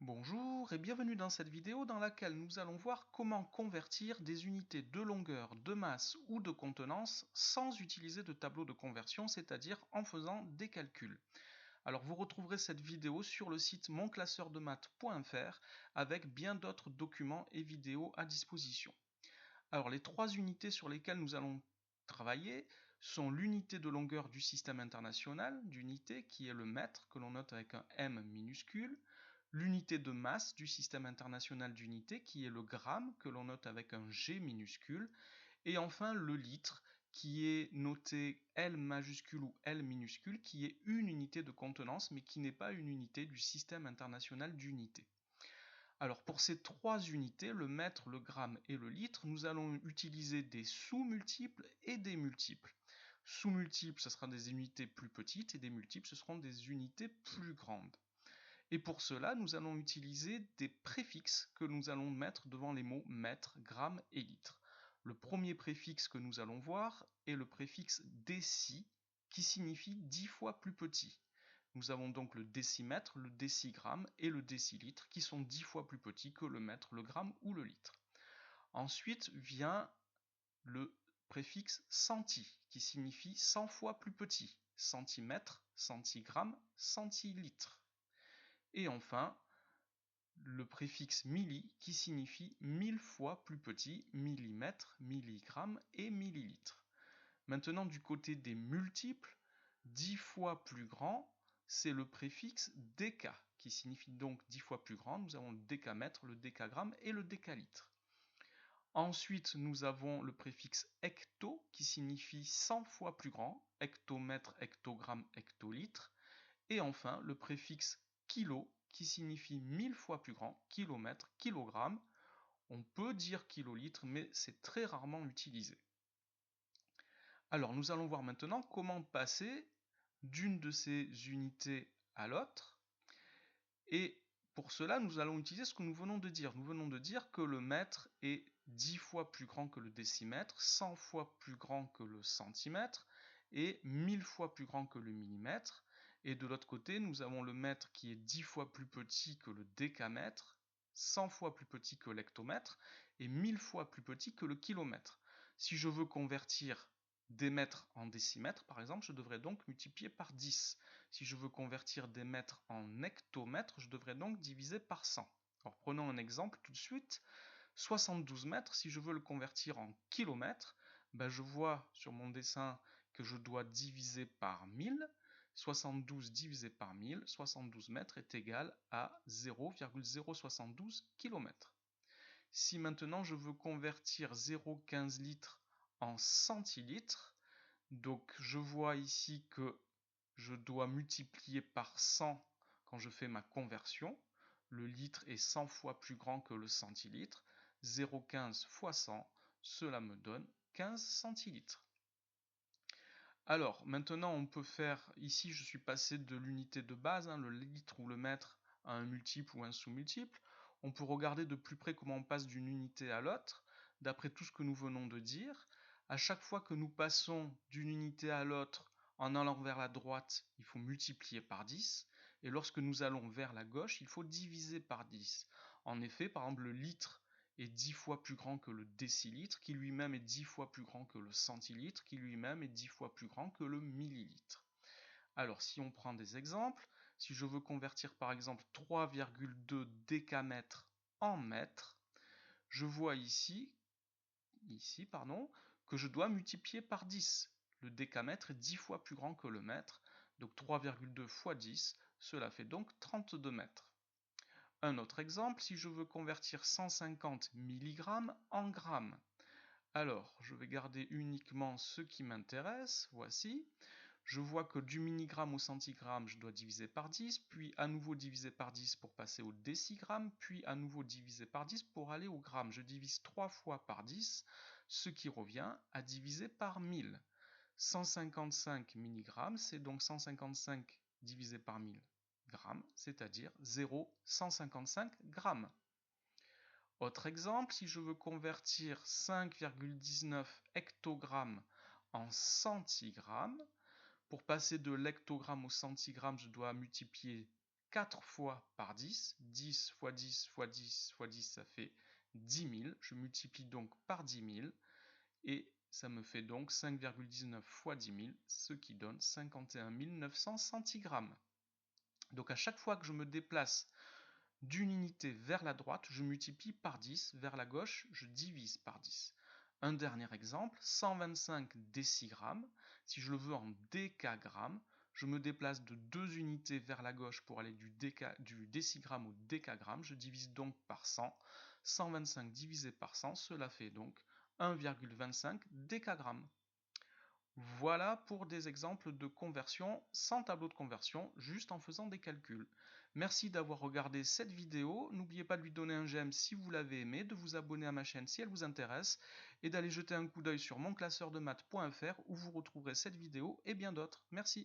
Bonjour et bienvenue dans cette vidéo dans laquelle nous allons voir comment convertir des unités de longueur, de masse ou de contenance sans utiliser de tableau de conversion, c'est-à-dire en faisant des calculs. Alors vous retrouverez cette vidéo sur le site monclasseurdemaths.fr avec bien d'autres documents et vidéos à disposition. Alors les trois unités sur lesquelles nous allons travailler sont l'unité de longueur du système international d'unité qui est le mètre que l'on note avec un M minuscule, l'unité de masse du système international d'unité qui est le gramme que l'on note avec un G minuscule, et enfin le litre qui est noté L majuscule ou L minuscule qui est une unité de contenance mais qui n'est pas une unité du système international d'unité. Alors pour ces trois unités, le mètre, le gramme et le litre, nous allons utiliser des sous-multiples et des multiples. Sous-multiples, ce sera des unités plus petites et des multiples, ce seront des unités plus grandes. Et pour cela, nous allons utiliser des préfixes que nous allons mettre devant les mots mètre, gramme et litre. Le premier préfixe que nous allons voir est le préfixe déci, qui signifie 10 fois plus petit. Nous avons donc le décimètre, le décigramme et le décilitre qui sont 10 fois plus petits que le mètre, le gramme ou le litre. Ensuite vient le préfixe centi qui signifie 100 fois plus petit. Centimètre, centigramme, centilitre. Et enfin, le préfixe milli qui signifie 1000 fois plus petit, millimètre, milligramme et millilitre. Maintenant, du côté des multiples, 10 fois plus grand, c'est le préfixe déca, qui signifie donc 10 fois plus grand. Nous avons le décamètre, le décagramme et le décalitre. Ensuite, nous avons le préfixe hecto, qui signifie 100 fois plus grand, hectomètre, hectogramme, hectolitre. Et enfin, le préfixe kilo, qui signifie 1000 fois plus grand, kilomètre, kilogramme. On peut dire kilolitre, mais c'est très rarement utilisé. Alors, nous allons voir maintenant comment passer d'une de ces unités à l'autre. Et pour cela, nous allons utiliser ce que nous venons de dire. Nous venons de dire que le mètre est 10 fois plus grand que le décimètre, 100 fois plus grand que le centimètre et 1000 fois plus grand que le millimètre. Et de l'autre côté, nous avons le mètre qui est 10 fois plus petit que le décamètre, 100 fois plus petit que l'hectomètre et 1000 fois plus petit que le kilomètre. Si je veux convertir des mètres en décimètres, par exemple, je devrais donc multiplier par 10. Si je veux convertir des mètres en hectomètres, je devrais donc diviser par 100. Alors prenons un exemple tout de suite. 72 mètres, si je veux le convertir en kilomètres, je vois sur mon dessin que je dois diviser par 1000. 72 divisé par 1000, 72 mètres est égal à 0,072 km. Si maintenant je veux convertir 0,15 litres en centilitres, donc je vois ici que je dois multiplier par 100 quand je fais ma conversion. Le litre est 100 fois plus grand que le centilitre. 0,15 fois 100, cela me donne 15 centilitres. Alors, maintenant on peut faire, ici je suis passé de l'unité de base, le litre ou le mètre, à un multiple ou un sous-multiple. On peut regarder de plus près comment on passe d'une unité à l'autre, d'après tout ce que nous venons de dire. À chaque fois que nous passons d'une unité à l'autre en allant vers la droite, il faut multiplier par 10. Et lorsque nous allons vers la gauche, il faut diviser par 10. En effet, par exemple, le litre est 10 fois plus grand que le décilitre, qui lui-même est 10 fois plus grand que le centilitre, qui lui-même est 10 fois plus grand que le millilitre. Alors, si on prend des exemples, si je veux convertir par exemple 3,2 décamètres en mètres, je vois ici, que je dois multiplier par 10. Le décamètre est 10 fois plus grand que le mètre, donc 3,2 fois 10, cela fait donc 32 mètres. Un autre exemple, si je veux convertir 150 mg en grammes. Alors, je vais garder uniquement ce qui m'intéresse, voici. Je vois que du milligramme au centigramme, je dois diviser par 10, puis à nouveau diviser par 10 pour passer au décigramme, puis à nouveau diviser par 10 pour aller au gramme. Je divise 3 fois par 10, ce qui revient à diviser par 1000. 155 mg, c'est donc 155 divisé par 1000 grammes, c'est-à-dire 0,155 grammes. Autre exemple, si je veux convertir 5,19 hectogrammes en centigrammes, pour passer de l'hectogramme au centigramme, je dois multiplier 4 fois par 10. 10 fois 10 fois 10 fois 10, ça fait 10 000. Je multiplie donc par 10 000. Et ça me fait donc 5,19 fois 10 000, ce qui donne 51 900 centigrammes. Donc à chaque fois que je me déplace d'une unité vers la droite, je multiplie par 10, vers la gauche, je divise par 10. Un dernier exemple, 125 décigrammes. Si je le veux en décagrammes, je me déplace de 2 unités vers la gauche pour aller du décigramme au décagramme. Je divise donc par 100. 125 divisé par 100, cela fait donc 1,25 décagrammes. Voilà pour des exemples de conversion sans tableau de conversion, juste en faisant des calculs. Merci d'avoir regardé cette vidéo. N'oubliez pas de lui donner un j'aime si vous l'avez aimé, de vous abonner à ma chaîne si elle vous intéresse, et d'aller jeter un coup d'œil sur monclasseurdemaths.fr où vous retrouverez cette vidéo et bien d'autres. Merci.